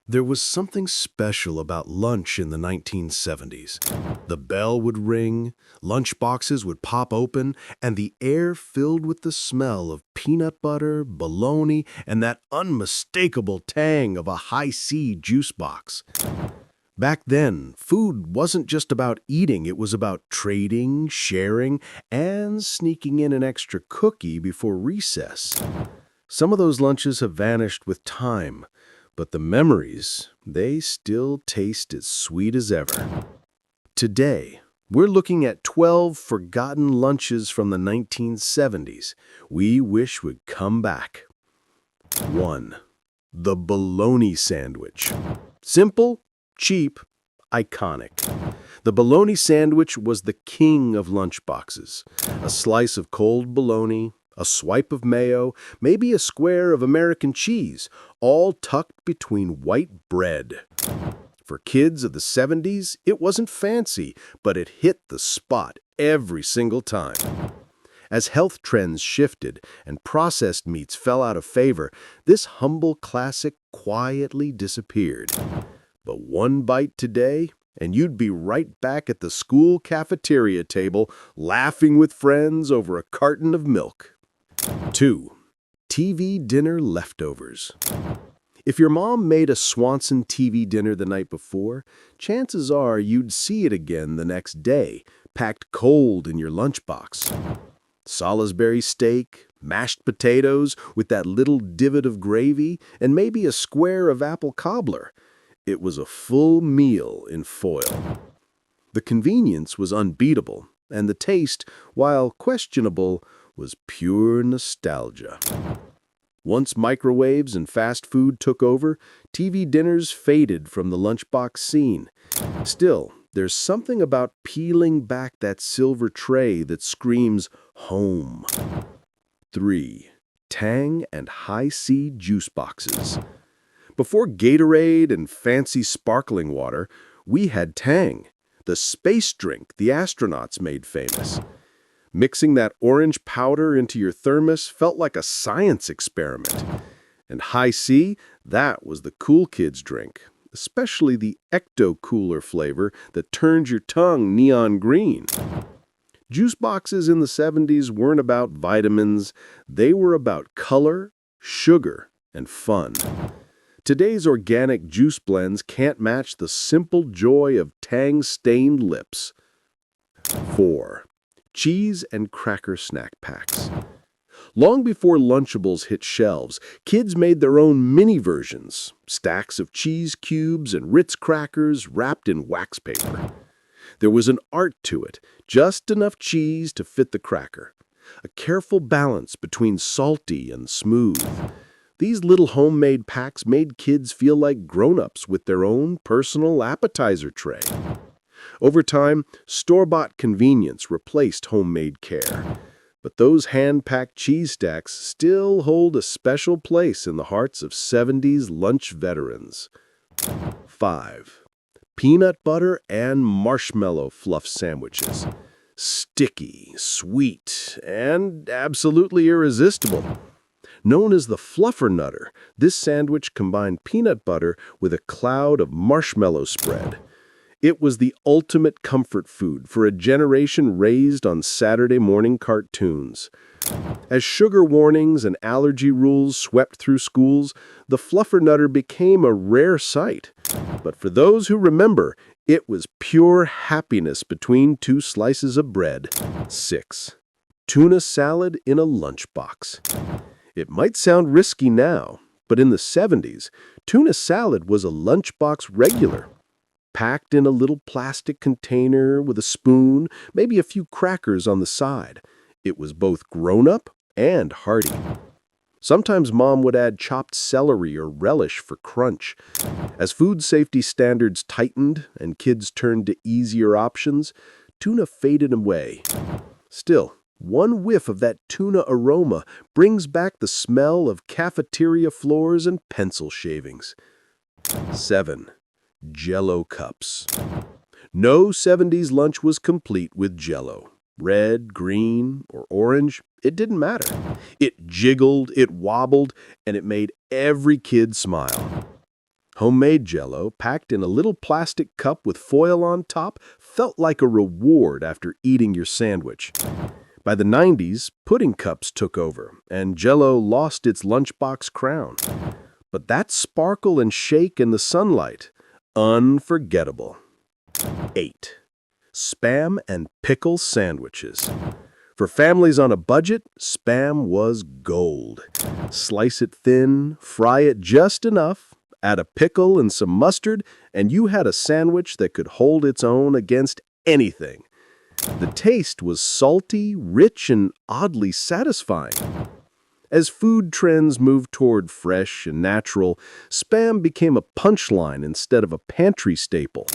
There was something special about lunch in the 1970s. The bell would ring, lunchboxes would pop open, and the air filled with the smell of peanut butter, bologna, and that unmistakable tang of a high-C juice box. Back then, food wasn't just about eating, it was about trading, sharing, and sneaking in an extra cookie before recess. Some of those lunches have vanished with time, but the memories, they still taste as sweet as ever. Today, we're looking at 12 forgotten lunches from the 1970s we wish would come back. 1. The bologna sandwich. Simple, cheap, iconic. The bologna sandwich was the king of lunchboxes. A slice of cold bologna, a swipe of mayo, maybe a square of American cheese, all tucked between white bread. For kids of the 70s, it wasn't fancy, but it hit the spot every single time. As health trends shifted and processed meats fell out of favor, this humble classic quietly disappeared. But one bite today, and you'd be right back at the school cafeteria table laughing with friends over a carton of milk. 2. TV dinner leftovers. If your mom made a Swanson TV dinner the night before, chances are you'd see it again the next day, packed cold in your lunchbox. Salisbury steak, mashed potatoes with that little divot of gravy, and maybe a square of apple cobbler. It was a full meal in foil. The convenience was unbeatable, and the taste, while questionable, was pure nostalgia. Once microwaves and fast food took over, TV dinners faded from the lunchbox scene. Still, there's something about peeling back that silver tray that screams home. 3. Tang and high-C juice boxes. Before Gatorade and fancy sparkling water, we had Tang, the space drink the astronauts made famous. Mixing that orange powder into your thermos felt like a science experiment. And high-C, that was the cool kids' drink, especially the ecto-cooler flavor that turned your tongue neon green. Juice boxes in the 70s weren't about vitamins, they were about color, sugar, and fun. Today's organic juice blends can't match the simple joy of Tang-stained lips. 4. Cheese and cracker snack packs. Long before Lunchables hit shelves, kids made their own mini versions, stacks of cheese cubes and Ritz crackers wrapped in wax paper. There was an art to it, just enough cheese to fit the cracker. A careful balance between salty and smooth. These little homemade packs made kids feel like grown-ups with their own personal appetizer tray. Over time, store-bought convenience replaced homemade care. But those hand-packed cheese stacks still hold a special place in the hearts of 70s lunch veterans. 5. Peanut butter and marshmallow fluff sandwiches. Sticky, sweet, and absolutely irresistible. Known as the Fluffernutter, this sandwich combined peanut butter with a cloud of marshmallow spread. It was the ultimate comfort food for a generation raised on Saturday morning cartoons. As sugar warnings and allergy rules swept through schools, the Fluffernutter became a rare sight. But for those who remember, it was pure happiness between two slices of bread. 6. Tuna salad in a lunchbox. It might sound risky now, but in the 70s, tuna salad was a lunchbox regular. Packed in a little plastic container with a spoon, maybe a few crackers on the side. It was both grown-up and hearty. Sometimes Mom would add chopped celery or relish for crunch. As food safety standards tightened and kids turned to easier options, tuna faded away. Still, one whiff of that tuna aroma brings back the smell of cafeteria floors and pencil shavings. 7. Jell-O cups. No 70s lunch was complete with Jell-O. Red, green, or orange, it didn't matter. It jiggled, it wobbled, and it made every kid smile. Homemade Jell-O, packed in a little plastic cup with foil on top, felt like a reward after eating your sandwich. By the 90s, pudding cups took over, and Jell-O lost its lunchbox crown. But that sparkle and shake in the sunlight, unforgettable. 8. Spam and pickle sandwiches. For families on a budget, Spam was gold. Slice it thin, fry it just enough, add a pickle and some mustard, and you had a sandwich that could hold its own against anything. The taste was salty, rich, and oddly satisfying. As food trends moved toward fresh and natural, Spam became a punchline instead of a pantry staple.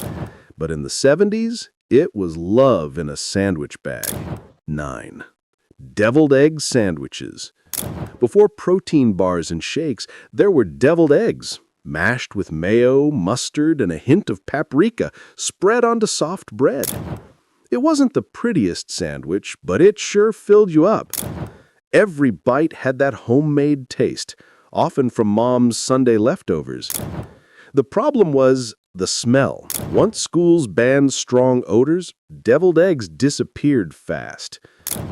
But in the 70s, it was love in a sandwich bag. 9. Deviled egg sandwiches. Before protein bars and shakes, there were deviled eggs, mashed with mayo, mustard, and a hint of paprika, spread onto soft bread. It wasn't the prettiest sandwich, but it sure filled you up. Every bite had that homemade taste, often from Mom's Sunday leftovers. The problem was the smell. Once schools banned strong odors, deviled eggs disappeared fast.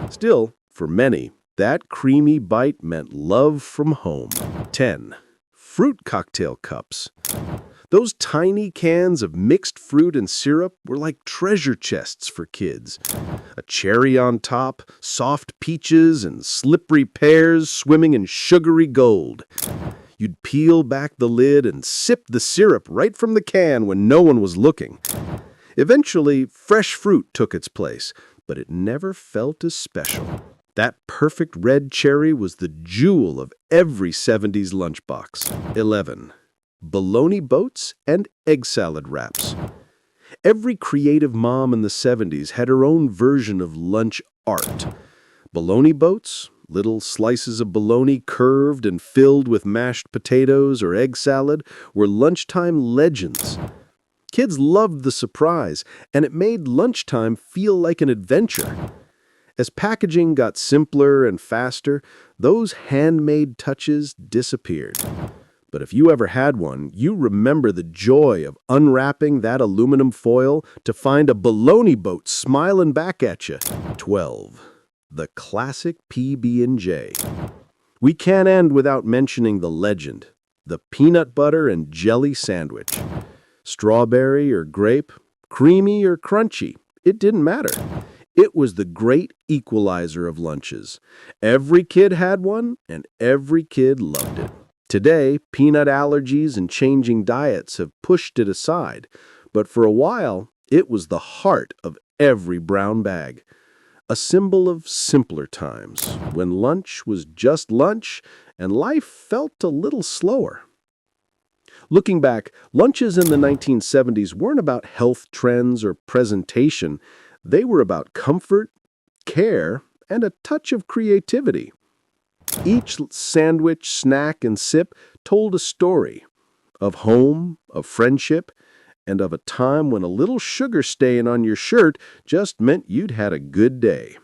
Still, for many, that creamy bite meant love from home. 10. Fruit cocktail cups. Those tiny cans of mixed fruit and syrup were like treasure chests for kids. A cherry on top, soft peaches, and slippery pears swimming in sugary gold. You'd peel back the lid and sip the syrup right from the can when no one was looking. Eventually, fresh fruit took its place, but it never felt as special. That perfect red cherry was the jewel of every 70s lunchbox. 11. Bologna boats and egg salad wraps. Every creative mom in the 70s had her own version of lunch art. Bologna boats, little slices of bologna curved and filled with mashed potatoes or egg salad, were lunchtime legends. Kids loved the surprise, and it made lunchtime feel like an adventure. As packaging got simpler and faster, those handmade touches disappeared. But if you ever had one, you remember the joy of unwrapping that aluminum foil to find a bologna boat smiling back at you. 12. The classic PB&J. We can't end without mentioning the legend, the peanut butter and jelly sandwich. Strawberry or grape, creamy or crunchy, it didn't matter. It was the great equalizer of lunches. Every kid had one, and every kid loved it. Today, peanut allergies and changing diets have pushed it aside, but for a while, it was the heart of every brown bag. A symbol of simpler times, when lunch was just lunch and life felt a little slower. Looking back, lunches in the 1970s weren't about health trends or presentation. They were about comfort, care, and a touch of creativity. Each sandwich, snack, and sip told a story of home, of friendship, and of a time when a little sugar stain on your shirt just meant you'd had a good day.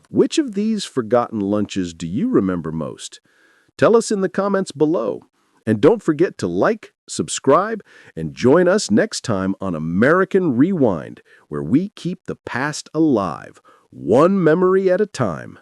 Which of these forgotten lunches do you remember most? Tell us in the comments below. And don't forget to like, subscribe, and join us next time on American Rewind, where we keep the past alive, one memory at a time.